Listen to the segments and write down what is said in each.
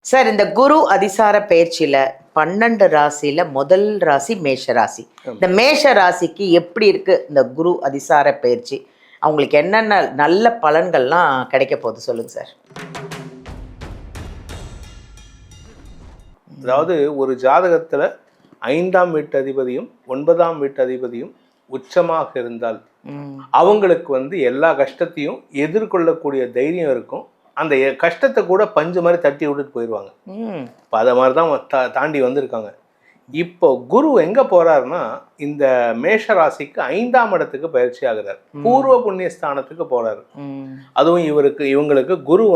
Sir, இந்த குரு அதிசார பயிற்சியில 12 ராசியில முதல் ராசி மேஷ ராசி. இந்த மேஷ ராசிக்கு எப்படி இருக்கு இந்த குரு அதிசார பயிற்சி? அவங்களுக்கு என்னென்ன நல்ல பலன்கள்லாம் கிடைக்க போகுது சொல்லுங்க சார். அதாவது ஒரு ஜாதகத்துல 5ஆம் வீட்டு அதிபதியும் 9ஆம் வீட்டு அதிபதியும் உச்சமாக இருந்தால் அவங்களுக்கு எல்லா கஷ்டத்தையும் எதிர்கொள்ளக்கூடிய தைரியம் இருக்கும். அந்த கஷ்டத்தை கூட பஞ்சு மாதிரி தட்டி விட்டுட்டு போயிடுவாங்க. இப்போ அதை மாதிரி தான் தாண்டி வந்திருக்காங்க. இப்போ குரு எங்க போறாருன்னா இந்த மேஷ ராசிக்கு 5ஆம் இடத்துக்கு பயிற்சி ஆகுறாரு. பூர்வ புண்ணிய ஸ்தானத்துக்கு போறாரு. அதுவும் இவங்களுக்கு குரு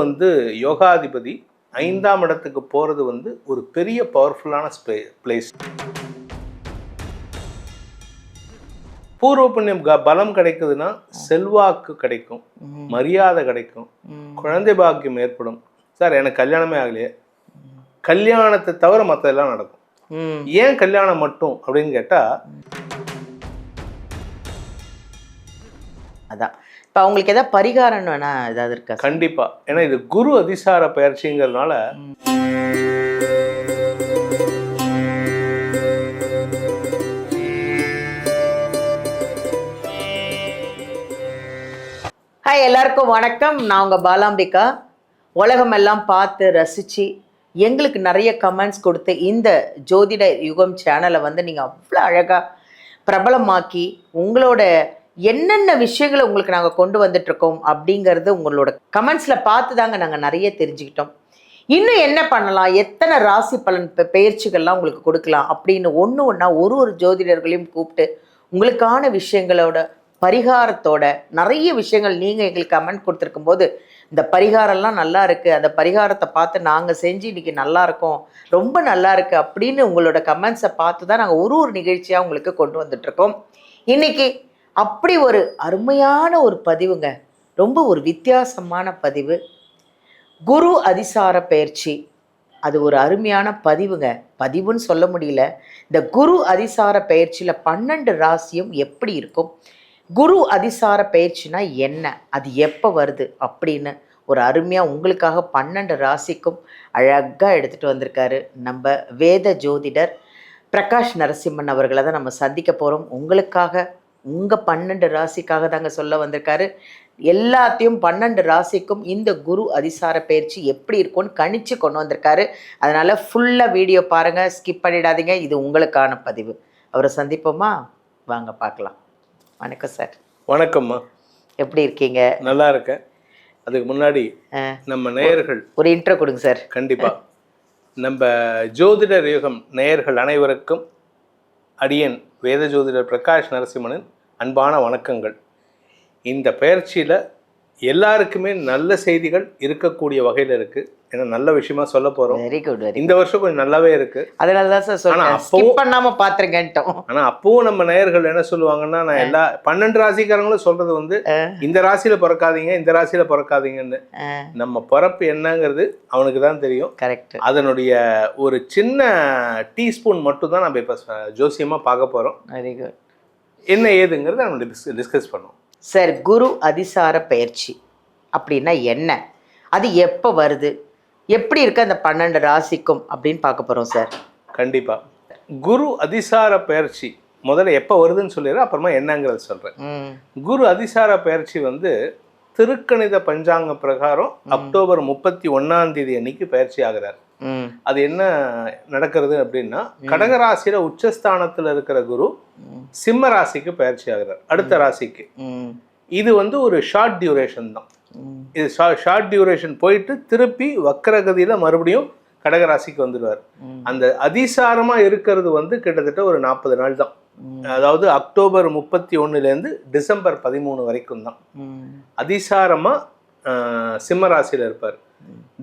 யோகாதிபதி 5ஆம் இடத்துக்கு போறது ஒரு பெரிய பவர்ஃபுல்லான பிளேஸ். பூர்வ புண்ணியம் பலம் கிடைக்குதுன்னா செல்வாக்கு கிடைக்கும், மரியாதை கிடைக்கும், குழந்தை பாக்கியம் ஏற்படும். சார் எனக்கு கல்யாணமே ஆகலையே, கல்யாணத்தை தவிர மற்றதெல்லாம் நடக்கும். ஏன் கல்யாணம் மட்டும் அப்படின்னு கேட்டா அதான் இப்போ அவங்களுக்கு ஏதாவது பரிகாரம் வேணா ஏதாவது இருக்கா? கண்டிப்பா. ஏன்னா இது குரு அதிசார பயிற்சிங்கிறதுனால ஹாய், எல்லாருக்கும் வணக்கம். நான் உங்கள் பாலாம்பிகா. உலகமெல்லாம் பார்த்து ரசித்து எங்களுக்கு நிறைய கமெண்ட்ஸ் கொடுத்து இந்த ஜோதிட யுகம் சேனலை நீங்கள் அவ்வளோ அழகாக பிரபலமாக்கி உங்களோட என்னென்ன விஷயங்களை உங்களுக்கு நாங்கள் கொண்டு வந்துட்ருக்கோம் அப்படிங்கிறது உங்களோட கமெண்ட்ஸில் பார்த்து தாங்க நாங்கள் நிறைய தெரிஞ்சுக்கிட்டோம். இன்னும் என்ன பண்ணலாம், எத்தனை ராசி பலன் பயிற்சிகள்லாம் உங்களுக்கு கொடுக்கலாம் அப்படின்னு ஒன்றா ஒரு ஜோதிடர்களையும் கூப்பிட்டு உங்களுக்கான விஷயங்களோட பரிகாரத்தோட நிறைய விஷயங்கள் நீங்கள் எங்களுக்கு கமெண்ட் கொடுத்துருக்கும் போது இந்த பரிகாரம்லாம் நல்லா இருக்குது, அந்த பரிகாரத்தை பார்த்து நாங்கள் செஞ்சு இன்றைக்கி நல்லா இருக்கோம், ரொம்ப நல்லா இருக்குது அப்படின்னு உங்களோட கமெண்ட்ஸை பார்த்து தான் நாங்கள் ஒரு நிகழ்ச்சியாக உங்களுக்கு கொண்டு வந்துட்ருக்கோம். இன்றைக்கி அப்படி ஒரு அருமையான ஒரு பதிவுங்க, ரொம்ப ஒரு வித்தியாசமான பதிவு. குரு அதிசார பயிற்சி, அது ஒரு அருமையான பதிவுன்னு சொல்ல முடியல. இந்த குரு அதிசார பயிற்சியில் 12 ராசியும் எப்படி இருக்கும், குரு அதிசார பயிற்சினா என்ன, அது எப்போ வருது அப்படின்னு ஒரு அருமையாக உங்களுக்காக 12 ராசிக்கும் அழகாக எடுத்துகிட்டு வந்திருக்காரு நம்ம வேத ஜோதிடர் பிரகாஷ் நரசிம்மன் அவர்களை தான் நம்ம சந்திக்க போகிறோம். உங்களுக்காக உங்கள் 12 ராசிக்காக தாங்க சொல்ல வந்திருக்காரு. எல்லாத்தையும் 12 ராசிக்கும் இந்த குரு அதிசார பயிற்சி எப்படி இருக்கும்னு கணிச்சு கொண்டு வந்திருக்காரு. அதனால் ஃபுல்லாக வீடியோ பாருங்கள், ஸ்கிப் பண்ணிடாதீங்க. இது உங்களுக்கான பதிவு. அவரை சந்திப்போமா? வாங்க பார்க்கலாம். வணக்கம் சார். வணக்கம்மா, எப்படி இருக்கீங்க? நல்லா இருக்கேன். அதுக்கு முன்னாடி நம்ம நேயர்கள் ஒரு இன்ட்ரோ கொடுங்க சார். கண்டிப்பா. நம்ம ஜோதிடர் யுகம் நேயர்கள் அனைவருக்கும் அடியன் வேத ஜோதிடர் பிரகாஷ் நரசிம்மனின் அன்பான வணக்கங்கள். இந்த பயிற்சியில் எல்லாருக்குமே நல்ல செய்திகள் இருக்கக்கூடிய வகையில் இருக்குது. ஏன்னா நல்ல விஷயமா சொல்ல போகிறோம். Very good. இந்த வருஷம் கொஞ்சம் நல்லாவே இருக்குது. அதனால தான் சார் சொன்னேன், ஸ்கிப் பண்ணாமல் பார்த்துருங்கன்ட்டோம். ஆனால் அப்பவும் நம்ம நேயர்கள் என்ன சொல்லுவாங்கன்னா, நான் எல்லா 12 ராசிக்காரங்களும் சொல்கிறது இந்த ராசியில் பிறக்காதீங்க, இந்த ராசியில் பிறக்காதீங்கன்னு. நம்ம பிறப்பு என்னங்கிறது அவனுக்கு தான் தெரியும். கரெக்ட். அதனுடைய ஒரு சின்ன டீஸ்பூன் மட்டும் தான் நம்ம இப்போ ஜோசியமாக பார்க்க போகிறோம். Very good. என்ன ஏதுங்கிறத நம்ம டிஸ்கஸ் பண்ணுவோம். சார், குரு அதிசார பயிற்சி அப்படின்னா என்ன, அது எப்போ வருது, எப்படி இருக்கு அந்த 12 ராசிக்கும் அப்படின்னு பார்க்க போகிறோம் சார். கண்டிப்பாக. குரு அதிசார பயிற்சி முதல்ல எப்போ வருதுன்னு சொல்லிடுறேன், அப்புறமா என்னங்கிறத சொல்கிறேன். குரு அதிசார பயிற்சி திருக்கணித பஞ்சாங்க பிரகாரம் அக்டோபர் 31ஆம் தேதி அன்னைக்கு பயிற்சி ஆகிறார். அது என்ன நடக்கிறது அப்படின்னா, கடகராசியில உச்சஸ்தானத்துல இருக்கிற குரு சிம்ம ராசிக்கு பயிற்சி ஆகிறார், அடுத்த ராசிக்கு. இது ஒரு ஷார்ட் டியூரேஷன் தான். இது ஷார்ட் டியூரேஷன் போயிட்டு திருப்பி வக்கரகதியில மறுபடியும் கடகராசிக்கு வந்துடுவார். அந்த அதிசாரமா இருக்கிறது கிட்டத்தட்ட ஒரு 40 நாள் தான். அதாவது அக்டோபர் 31லேருந்து டிசம்பர் 13 வரைக்கும் தான் அதிசாரமா சிம்ம ராசியில இருப்பார்.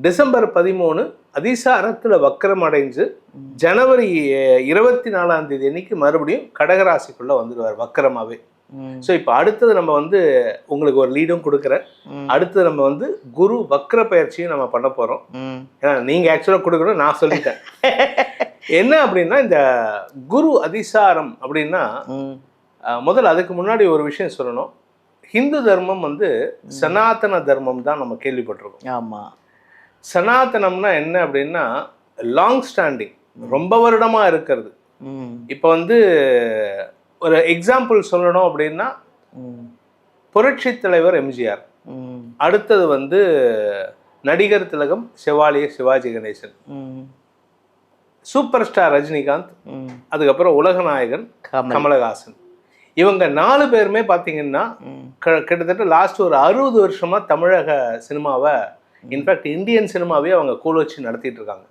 டிசம்பர் 13 அதிசாரத்துல வக்கரம் அடைஞ்சு ஜனவரி 24ஆம் தேதி அன்னைக்கு மறுபடியும் கடகராசிக்குள்ள வந்துடுவார் வக்கரமாவே. ஸோ இப்போ அடுத்தது நம்ம உங்களுக்கு ஒரு லீடும் கொடுக்குறேன். அடுத்தது நம்ம குரு வக்ர பயிற்சியும் நம்ம பண்ண போகிறோம். ஏன்னா நீங்கள் ஆக்சுவலாக கொடுக்கணும், நான் சொல்லிட்டேன். என்ன அப்படின்னா, இந்த குரு அதிசாரம் அப்படின்னா முதல்ல அதுக்கு முன்னாடி ஒரு விஷயம் சொல்லணும். ஹிந்து தர்மம் சனாதன தர்மம் தான் நம்ம கேள்விப்பட்டிருக்கோம். ஆமாம். சனாதனம்னா என்ன அப்படின்னா லாங் ஸ்டாண்டிங், ரொம்ப வருடமா இருக்கிறது. இப்போ வந்து ஒரு எக்ஸாம்பிள் சொல்லணும் அப்படின்னா புரட்சி தலைவர் எம்ஜிஆர், அடுத்தது வந்து நடிகர் திலகம் செவாலிய சிவாஜி கணேசன், சூப்பர் ஸ்டார் ரஜினிகாந்த், அதுக்கப்புறம் உலகநாயகன் கமலஹாசன். இவங்க 4 பேருமே பார்த்தீங்கன்னா கிட்டத்தட்ட லாஸ்ட் ஒரு 60 வருஷமா தமிழக சினிமாவை, இன்ஃபேக்ட் இந்தியன் சினிமாவே அவங்க கூழ் வச்சு நடத்திட்டு இருக்காங்க.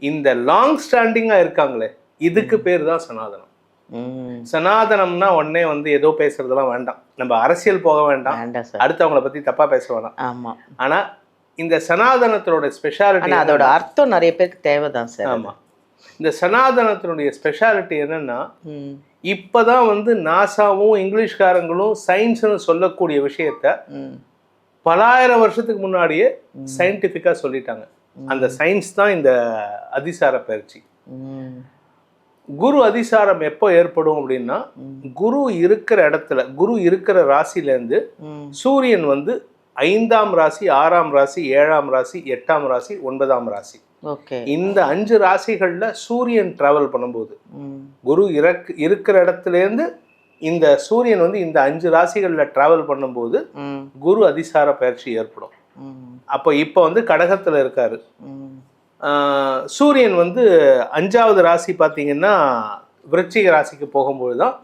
இந்த லாங் ஸ்டாண்டிங்கா இருக்காங்களே, இதுக்கு பேர் தான் சனாதனம். சனாதனம்னா உடனே வந்து ஏதோ பேசுறதெல்லாம் வேண்டாம், நம்ம அரசியல் போக வேண்டாம், அடுத்தவங்களை பத்தி தப்பா பேச வேண்டாம். ஆனா இந்த சனாதனத்தோட ஸ்பெஷாலிட்டி, அதோட அர்த்தம் நிறைய பேருக்கு தேவைதான் சார். ஆமா, இந்த சனாதனத்தினுடைய ஸ்பெஷாலிட்டி என்னன்னா, இப்பதான் வந்து நாசாவும் இங்கிலீஷ்காரங்களும் சயின்ஸ்னு சொல்லக்கூடிய விஷயத்த பலாயிரம் வருஷத்துக்கு முன்னாடியே சயின்டிஃபிக்கா சொல்லிட்டாங்க. அந்த சயின்ஸ் தான் இந்த அதிசார பயிற்சி. குரு அதிசாரம் எப்போ ஏற்படும் அப்படின்னா, குரு இருக்கிற இடத்துல, குரு இருக்கிற ராசியிலேருந்து சூரியன் வந்து 5ஆம் ராசி, 6ஆம் ராசி, 7ஆம் ராசி, 8ஆம் ராசி, 9ஆம் ராசி, இந்த 5 ராசிகள்ல சூரியன் டிராவல் பண்ணும்போது, குரு இருக்கிற இடத்துலேருந்து இந்த சூரியன் வந்து இந்த 5 ராசிகள்ல டிராவல் பண்ணும்போது குரு அதிசார பயிற்சி ஏற்படும். அப்போ இப்போ வந்து கடகத்துல இருக்காரு, சூரியன் வந்து 5ஆவது ராசி பார்த்தீங்கன்னா விருச்சிக ராசிக்கு போகும்போது தான்,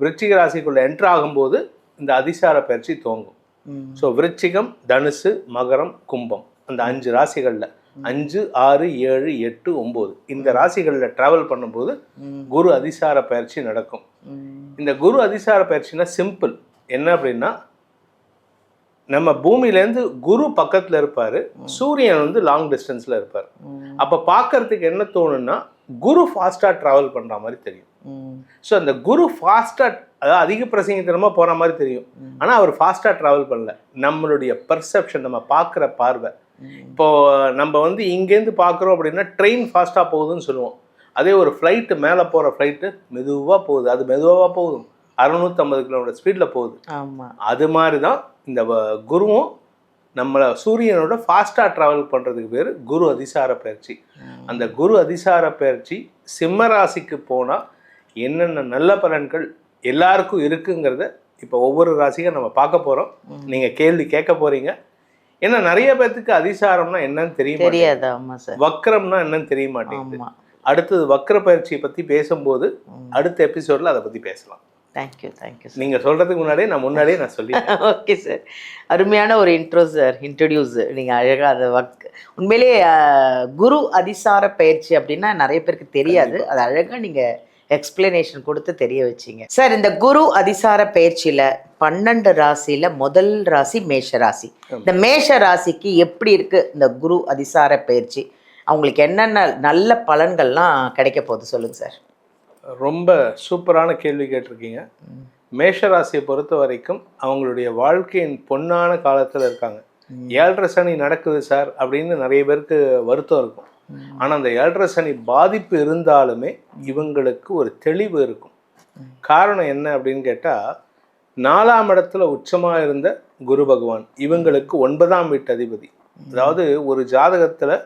விருச்சிக ராசிக்குள்ள என்ட்ரு ஆகும்போது இந்த அதிசார பயிற்சி துவங்கும். ஸோ விருச்சிகம், தனுசு, மகரம், கும்பம், அந்த 5 ராசிகளில் 5, 6, 7, 8, 9 இந்த ராசிகளில் டிராவல் பண்ணும்போது குரு அதிசார பயிற்சி நடக்கும். இந்த குரு அதிசார பயிற்சினா சிம்பிள் என்ன அப்படின்னா, நம்ம பூமியிலேருந்து குரு பக்கத்தில் இருப்பார், சூரியன் வந்து லாங் டிஸ்டன்ஸில் இருப்பார். அப்போ பார்க்கறதுக்கு என்ன தோணுன்னா, குரு ஃபாஸ்ட்டாக ட்ராவல் பண்ணுற மாதிரி தெரியும். ஸோ அந்த குரு ஃபாஸ்ட்டாக, அதாவது அதிக பிரசங்கித்தனமாக போகிற மாதிரி தெரியும், ஆனால் அவர் ஃபாஸ்ட்டாக ட்ராவல் பண்ணல. நம்மளுடைய பர்செப்ஷன், நம்ம பார்க்குற பார்வை. இப்போது நம்ம வந்து இங்கேருந்து பார்க்குறோம் அப்படின்னா ட்ரெயின் ஃபாஸ்ட்டாக போகுதுன்னு சொல்லுவோம். அதே ஒரு ஃப்ளைட்டு, மேலே போகிற ஃப்ளைட்டு மெதுவாக போகுது, அது மெதுவாக போகுது, 650 கிலோமீட்டர் ஸ்பீடில் போகுது. அது மாதிரி தான் இந்த குருவும் நம்மளை சூரியனோட ஃபாஸ்ட்டாக ட்ராவல் பண்ணுறதுக்கு பேர் குரு அதிசார பயிற்சி. அந்த குரு அதிசார பயிற்சி சிம்ம ராசிக்கு போனால் என்னென்ன நல்ல பலன்கள் எல்லாருக்கும் இருக்குங்கிறத இப்போ ஒவ்வொரு ராசிக்கும் நம்ம பார்க்க போகிறோம். நீங்கள் கேள்வி கேட்க போகிறீங்க. ஏன்னா நிறைய பேர்த்துக்கு அதிசாரம்னா என்னன்னு தெரியாது, வக்ரம்னா என்னன்னு தெரிய மாட்டேங்குது. அடுத்தது வக்ர பயிற்சியை பற்றி பேசும்போது அடுத்த எபிசோடில் அதை பற்றி பேசலாம். Thank you thank you. நீங்கள் சொல்கிறதுக்கு முன்னாடியே நான் சொல்லி ஓகே சார், அருமையான ஒரு இன்ட்ரோ சார், இன்ட்ரடியூஸ் நீங்கள் அழகாக அதை உண்மையிலேயே குரு அதிசார பயிற்சி அப்படின்னா நிறைய பேருக்கு தெரியாது, அது அழகாக நீங்கள் எக்ஸ்பிளனேஷன் கொடுத்து தெரிய வச்சிங்க சார். இந்த குரு அதிசார பயிற்சியில் 12 ராசியில் முதல் ராசி மேஷ ராசி. இந்த மேஷ ராசிக்கு எப்படி இருக்குது இந்த குரு அதிசார பயிற்சி, அவங்களுக்கு என்னென்ன நல்ல பலன்கள்லாம் கிடைக்க போகுது சொல்லுங்கள் சார். ரொம்ப சூப்பரான கேள்வி கேட்டிருக்கீங்க. மேஷராசியை பொறுத்த வரைக்கும் அவங்களுடைய வாழ்க்கையின் பொன்னான காலத்தில் இருக்காங்க. 7.5 சனி நடக்குது சார் அப்படின்னு நிறைய பேருக்கு வருத்தம் இருக்கும். ஆனால் அந்த 7.5 சனி பாதிப்பு இருந்தாலுமே இவங்களுக்கு ஒரு தெளிவு இருக்கும். காரணம் என்ன அப்படின்னு கேட்டால், 4ஆம் இடத்துல உச்சமாக இருந்த குரு பகவான் இவங்களுக்கு 9ஆம் வீட்டு அதிபதி. அதாவது ஒரு ஜாதகத்தில்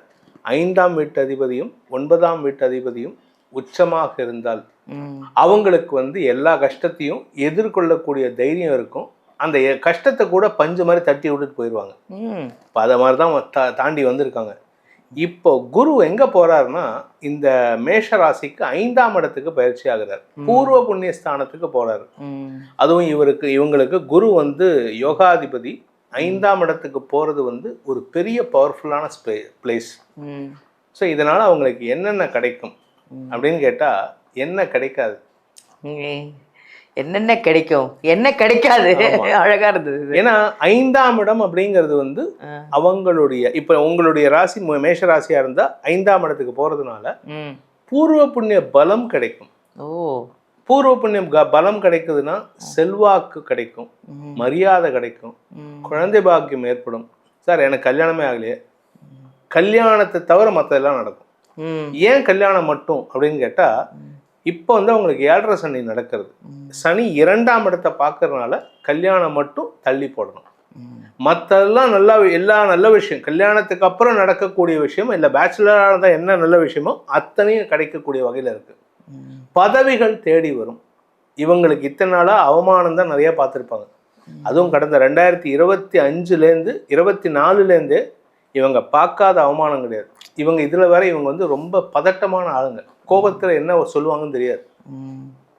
5ஆம் வீட்டு அதிபதியும் 9ஆம் வீட்டு அதிபதியும் உச்சமாக இருந்தால் அவங்களுக்கு வந்து எல்லா கஷ்டத்தையும் எதிர்கொள்ளக்கூடிய தைரியம் இருக்கும். அந்த கஷ்டத்தை கூட பஞ்சு மாதிரி தட்டி விட்டுட்டு போயிடுவாங்க. இப்போ அதை மாதிரி தான் தாண்டி வந்திருக்காங்க. இப்போ குரு எங்க போறாருன்னா, இந்த மேஷ ராசிக்கு 5ஆம் இடத்துக்கு பயிற்சி ஆகிறார், பூர்வ புண்ணிய ஸ்தானத்துக்கு போறாரு. அதுவும் இவங்களுக்கு குரு வந்து யோகாதிபதி. 5ஆம் இடத்துக்கு போறது வந்து ஒரு பெரிய பவர்ஃபுல்லான பிளேஸ். ஸோ இதனால அவங்களுக்கு என்னென்ன கிடைக்கும் அப்படின்னு கேட்டா, என்ன கிடைக்காது, என்னென்ன கிடைக்கும், என்ன கிடைக்காது, அழகா இருந்தது. ஏன்னா 5ஆம் இடம் அப்படிங்கிறது வந்து அவங்களுடைய, இப்ப உங்களுடைய ராசி மேஷ ராசியா இருந்தா 5ஆம் இடத்துக்கு போறதுனால பூர்வ புண்ணிய பலம் கிடைக்கும். பூர்வ புண்ணியம் பலம் கிடைக்குதுன்னா செல்வாக்கு கிடைக்கும், மரியாதை கிடைக்கும், குழந்தை பாக்கியம் ஏற்படும். சார் எனக்கு கல்யாணமே ஆகலையே, கல்யாணத்தை தவிர மற்றதெல்லாம் நடக்கும். ஏன் கல்யாணம் மட்டும் அப்படின்னு கேட்டா, இப்போ வந்து அவங்களுக்கு 7.5 சனி நடக்கிறது. சனி 2ஆம் இடத்தை பார்க்கறதுனால கல்யாணம் மட்டும் தள்ளி போடணும். மற்றெல்லாம் நல்லா எல்லா நல்ல விஷயம் கல்யாணத்துக்கு அப்புறம் நடக்கக்கூடிய விஷயம் இல்லை பேச்சுலராக தான் என்ன நல்ல விஷயமோ அத்தனையும் கிடைக்கக்கூடிய வகையில் இருக்கு. பதவிகள் தேடி வரும். இவங்களுக்கு இத்தனை நாளாக அவமானம் தான் நிறைய பார்த்துருப்பாங்க. அதுவும் கடந்த 2025லேருந்து 24லேருந்து இவங்க பார்க்காத அவமானம் கிடையாது. இவங்க இதில் வேற இவங்க வந்து ரொம்ப பதட்டமான ஆளுங்க. கோபத்தில் என்ன சொல்லுவாங்கன்னு தெரியாது.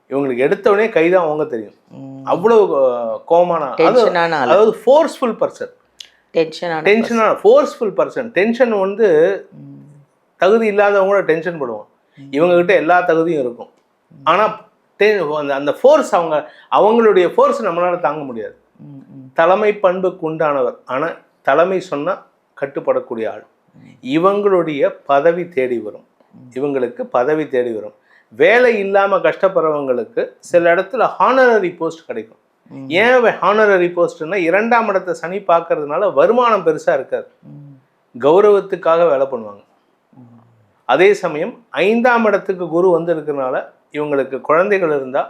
இவங்களுக்கு எடுத்தவொடனே கைதான் அவங்க தெரியும். அவ்வளவு கோபமான, அதாவது ஃபோர்ஸ்ஃபுல் பர்சன், டென்ஷனான ஃபோர்ஸ்ஃபுல் பர்சன். டென்ஷன் வந்து தகுதி இல்லாதவங்க கூட டென்ஷன் படுவோம். இவங்ககிட்ட எல்லா தகுதியும் இருக்கும். ஆனால் அந்த ஃபோர்ஸ் அவங்களுடைய ஃபோர்ஸ் நம்மளால தாங்க முடியாது. தலைமை பண்புக்கு உண்டானவர், ஆனால் தலைமை சொன்னால் கட்டுப்படக்கூடிய ஆள். இவங்களுடைய பதவி தேடி வரும். இவங்களுக்கு பதவி தேடி வரும். வேலை இல்லாமல் கஷ்டப்படுறவங்களுக்கு சில இடத்துல ஹானரரி போஸ்ட் கிடைக்கும். ஏன் ஹானரரி போஸ்ட்னா 2ஆம் இடத்தை சனி பார்க்கறதுனால வருமானம் பெருசாக இருக்காது. கௌரவத்துக்காக வேலை பண்ணுவாங்க. அதே சமயம் 5ஆம் இடத்துக்கு குரு வந்து இருக்கிறதுனால இவங்களுக்கு குழந்தைகள் இருந்தால்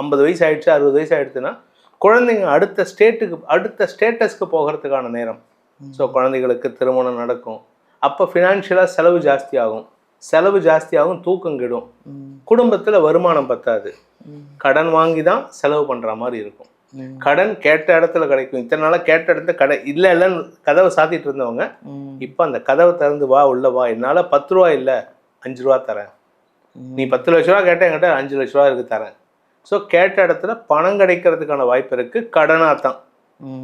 50 வயசு ஆயிடுச்சு 60 வயசு ஆயிடுச்சுன்னா குழந்தைங்க அடுத்த ஸ்டேட்டஸ்க்கு போகிறதுக்கான நேரம். ஸோ குழந்தைகளுக்கு திருமணம் நடக்கும். அப்போ ஃபினான்ஷியலாக செலவு ஜாஸ்தியாகும், தூக்கம் கெடும், குடும்பத்தில் வருமானம் பத்தாது, கடன் வாங்கி தான் செலவு பண்ணுற மாதிரி இருக்கும். கடன் கேட்ட இடத்துல கிடைக்கும். இத்தனை நாளாக கேட்ட இடத்துல இல்லைன்னு கதவை சாத்திட்டு இருந்தவங்க இப்போ அந்த கதவை திறந்து வா, உள்ள வா, என்னால் 10 ரூபா இல்லை 5 ரூபா தரேன், நீ 10 லட்ச ரூபா கேட்ட என்கிட்ட 5 லட்ச ரூபா இருக்கு தரேன். ஸோ கேட்ட இடத்துல பணம் கிடைக்கிறதுக்கான வாய்ப்பு இருக்கு. கடனாக தான்,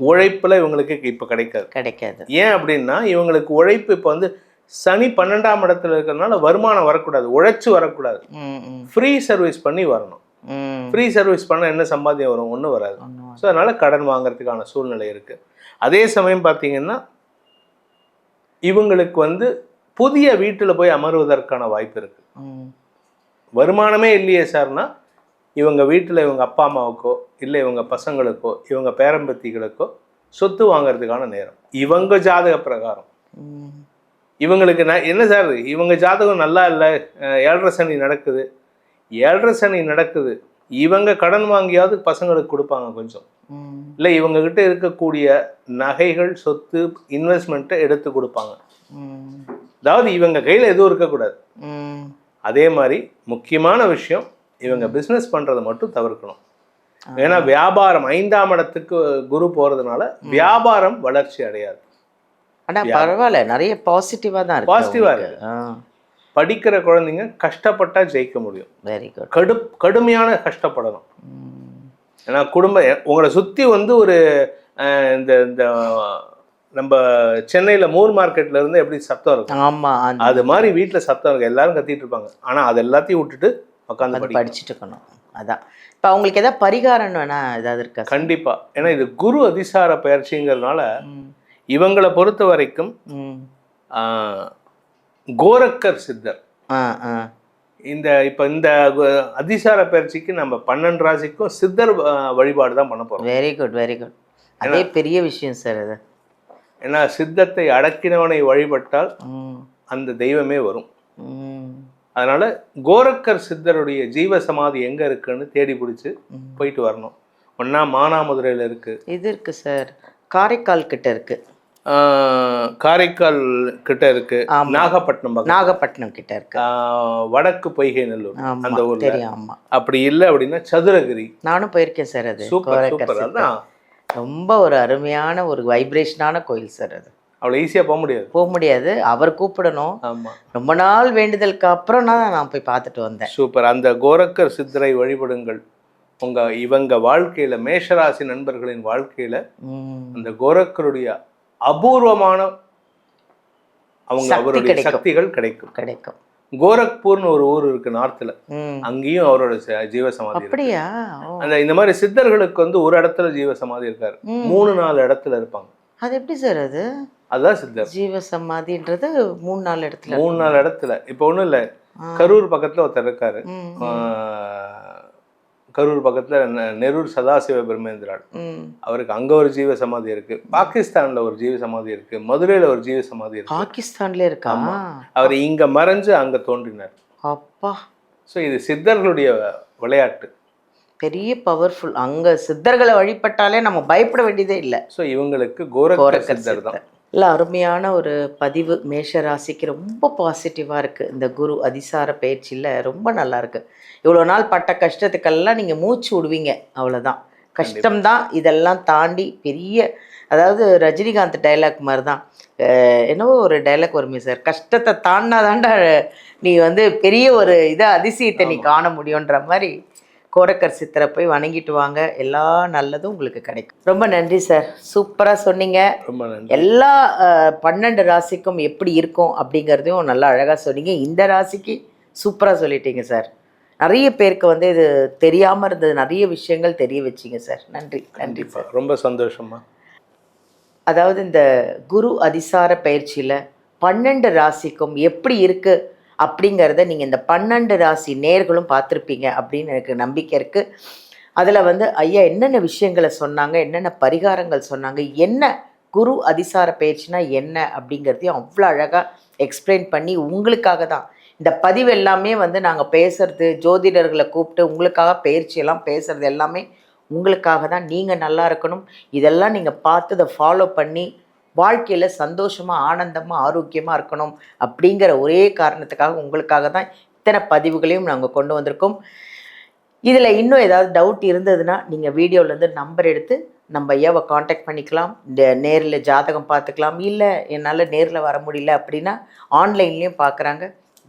உழைப்புல இவங்களுக்கு இப்போ கிடைக்காது. ஏன் அப்படின்னா இவங்களுக்கு உழைப்பு இப்போ வந்து சனி 12ஆம் இடத்துல இருக்கிறதுனால வருமானம் வரக்கூடாது, உழைச்சு வரக்கூடாது, ஃப்ரீ சர்வீஸ் பண்ணி வரணும். ஃப்ரீ சர்வீஸ் பண்ண என்ன சம்பாத்தியம் வரும்? ஒன்றும் வராது. ஸோ அதனால கடன் வாங்குறதுக்கான சூழ்நிலை இருக்கு. அதே சமயம் பார்த்தீங்கன்னா இவங்களுக்கு வந்து புதிய வீட்டில் போய் அமர்வதற்கான வாய்ப்பு இருக்கு. வருமானமே இல்லையே சார்னா இவங்க வீட்டில் இவங்க அப்பா அம்மாவுக்கோ இல்லை இவங்க பசங்களுக்கோ இவங்க பேரம்பத்திகளுக்கோ சொத்து வாங்கிறதுக்கான நேரம். இவங்க ஜாதக பிரகாரம் இவங்களுக்கு என்ன சார், இவங்க ஜாதகம் நல்லா இல்லை, 7.5 சனி நடக்குது, இவங்க கடன் வாங்கியாவது பசங்களுக்கு கொடுப்பாங்க கொஞ்சம், இல்லை இவங்க கிட்ட இருக்கக்கூடிய நகைகள் சொத்து இன்வெஸ்ட்மெண்ட்டை எடுத்து கொடுப்பாங்க. அதாவது இவங்க கையில் எதுவும் இருக்கக்கூடாது. அதே மாதிரி முக்கியமான விஷயம், இவங்க பிஸ்னஸ் பண்ணுறதை மட்டும் தவிர்க்கணும். ஏன்னா வியாபாரம் 5ஆம் இடத்துக்கு குரு போகிறதுனால வியாபாரம் வளர்ச்சி அடையாது. ஆனால் பரவாயில்ல, நிறைய பாசிட்டிவாக தான் இருக்கு. பாசிட்டிவாக இருக்கு. படிக்கிற குழந்தைங்க கஷ்டப்பட்டா ஜெயிக்க முடியும். Very good. கடுமையான கஷ்டப்படணும். ஏன்னா உங்களை சுற்றி வந்து ஒரு இந்த நம்ம சென்னையில் மூர் மார்க்கெட்ல இருந்து எப்படி சத்தம் இருக்கும், ஆமாம், அது மாதிரி வீட்டில் சத்தம் இருக்கு, எல்லாரும் கத்திட்டு இருப்பாங்க. ஆனால் அது எல்லாத்தையும் விட்டுட்டு உட்காந்து படிச்சுட்டு இருக்கணும். அதான் இப்போ அவங்களுக்கு ஏதாவது பரிகாரம் வேணா ஏதாவது இருக்கா? கண்டிப்பா. ஏன்னா இது குரு அதிசார பயிற்சிங்கிறதுனால இவங்களை பொறுத்த வரைக்கும் கோரக்கர் சித்தர் இந்த அதிசார பயிற்சிக்கு நம்ம 12 ராசிக்கும் சித்தர் வழிபாடு தான் பண்ண போறோம். Very good, very good. அதே பெரிய விஷயம் சார் அது. ஏன்னா சித்தத்தை அடக்கினவனை வழிபட்டால் அந்த தெய்வமே வரும். அதனால கோரக்கர் சித்தருடைய ஜீவ சமாதி எங்க இருக்குன்னு தேடி பிடிச்சி போயிட்டு வரணும். ஒன்னா மானாமதுரையில இருக்கு, இது இருக்கு சார், காரைக்கால் கிட்ட இருக்கு, காரைக்கால் கிட்ட இருக்கு, நாகப்பட்டினம் கிட்ட இருக்கு, வடக்கு பொய்கை நல்லூர் அந்த ஊர்ல. ஆமா. அப்படி இல்லை அப்படின்னா சதுரகிரி. நானும் போயிருக்கேன் சார். அது சூப்பர். அதான் ரொம்ப ஒரு அருமையான ஒரு வைப்ரேஷனான கோயில் சார். அது அவ்வளோ ஈஸியாக போக முடியாது. அவர் கூப்பிடணும். ஆமா, ரொம்ப நாள் வேண்டுதலுக்கு அப்புறம் தான் நான் போய் பார்த்துட்டு வந்தேன். சூப்பர். அந்த கோரக்கர் சித்தரை வழிபடுங்கள். இவங்க வாழ்க்கையில, மேஷராசி நண்பர்களின் வாழ்க்கையில அந்த கோரக்கருடைய அபூர்வமான அவருடைய சக்திகள் கிடைக்கும். கோரக்பூர்னு ஒரு ஊர் இருக்கு நார்த்ல, அங்கேயும் அவரோட ஜீவசமாதி. அப்படியா? இந்த மாதிரி சித்தர்களுக்கு வந்து ஒரு இடத்துல ஜீவசமாதி இருக்காரு, 3-4 இடத்துல இருப்பாங்க. அது எப்படி சார்? அதுதான் சித்தர் ஜீவசமாதின்றது 3-4 இடத்துல. இப்போ ஒண்ணும் இல்ல, கரூர் பக்கத்துல ஒருத்தர் இருக்காரு. கரூர் பக்கத்துல நெரூர் சதாசிவ பிரம்மேந்திராள், அவருக்கு அங்க ஒரு ஜீவ சமாதி இருக்கு. பாகிஸ்தான்ல ஒரு ஜீவ சமாதி இருக்கு. மதுரையில ஒரு ஜீவ சமாதி இருக்கு. பாகிஸ்தான்ல இருக்கா? அவர் இங்க மறைஞ்சு அங்க தோன்றினார். அப்பா. ஸோ இது சித்தர்களுடைய விளையாட்டு. பெரிய பவர்ஃபுல். அங்கே சித்தர்களை வழிபட்டாலே நம்ம பயப்பட வேண்டியதே இல்லை. ஸோ இவங்களுக்கு கோரக்கர் சித்தர் தான். இல்லை, அருமையான ஒரு பதிவு. மேஷ ராசிக்கு ரொம்ப பாசிட்டிவாக இருக்குது. இந்த குரு அதிசார பயிற்சியில் ரொம்ப நல்லா இருக்குது. இவ்வளோ நாள் பட்ட கஷ்டத்துக்கெல்லாம் நீங்கள் மூச்சு விடுவீங்க, அவ்வளோதான். கஷ்டம்தான், இதெல்லாம் தாண்டி பெரிய, அதாவது ரஜினிகாந்த் டைலாக் மாதிரி தான். என்னவோ ஒரு டைலாக் வருமே சார், கஷ்டத்தை தாண்டாதாண்டா நீ வந்து பெரிய ஒரு இதை அதிசயத்தை நீ காண முடியுன்ற மாதிரி கோரக்கர் சித்தரை போய் வணங்கிட்டு வாங்க, எல்லா நல்லதும் உங்களுக்கு கிடைக்கும். ரொம்ப நன்றி சார், சூப்பராக சொன்னீங்க. ரொம்ப நன்றி. எல்லா 12 ராசிக்கும் எப்படி இருக்கும் அப்படிங்கிறதையும் நல்லா அழகாக சொன்னீங்க. இந்த ராசிக்கு சூப்பராக சொல்லிட்டீங்க சார். நிறைய பேருக்கு வந்து இது தெரியாமல் இருந்தது, நிறைய விஷயங்கள் தெரிய வச்சிங்க சார். நன்றி. நன்றி சார், ரொம்ப சந்தோஷமா. அதாவது இந்த குரு அதிசார பயிற்சியில் 12 ராசிக்கும் எப்படி இருக்குது அப்படிங்கிறத நீங்கள் இந்த 12 ராசி நேர்களும் பார்த்துருப்பீங்க அப்படின்னு எனக்கு நம்பிக்கை இருக்குது. அதில் வந்து ஐயா என்னென்ன விஷயங்களை சொன்னாங்க, என்னென்ன பரிகாரங்கள் சொன்னாங்க, என்ன குரு அதிசார பயிற்சினா என்ன அப்படிங்கிறதையும் அவ்வளோ அழகாக எக்ஸ்பிளைன் பண்ணி உங்களுக்காக தான் இந்த பதிவு எல்லாமே வந்து நாங்கள் பேசுகிறது, ஜோதிடர்களை கூப்பிட்டு உங்களுக்காக பயிற்சியெல்லாம் பேசுகிறது எல்லாமே உங்களுக்காக தான். நீங்கள் நல்லா இருக்கணும், இதெல்லாம் நீங்கள் பார்த்து அதை ஃபாலோ பண்ணி வாழ்க்கையில் சந்தோஷமாக, ஆனந்தமாக, ஆரோக்கியமாக இருக்கணும் அப்படிங்கிற ஒரே காரணத்துக்காக உங்களுக்காக தான் இத்தனை பதிவுகளையும் நாங்கள் கொண்டு வந்திருக்கோம். இதில் இன்னும் ஏதாவது டவுட் இருந்ததுன்னா நீங்கள் வீடியோவிலேருந்து நம்பர் எடுத்து நம்ம ஐயாவை காண்டாக்ட் பண்ணிக்கலாம். நேரில் ஜாதகம் பார்த்துக்கலாம். இல்லை என்னால் நேரில் வர முடியல அப்படின்னா ஆன்லைன்லேயும் பார்க்குறாங்க,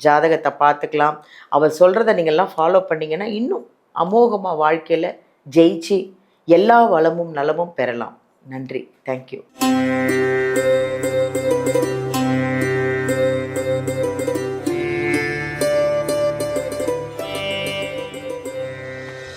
ஜாதகத்தை பார்த்துக்கலாம். அவர் சொல்கிறத நீங்கள்லாம் ஃபாலோ பண்ணிங்கன்னா இன்னும் அமோகமாக வாழ்க்கையில் ஜெயிச்சு எல்லா வளமும் நலமும் பெறலாம். நன்றி. தேங்க்யூ.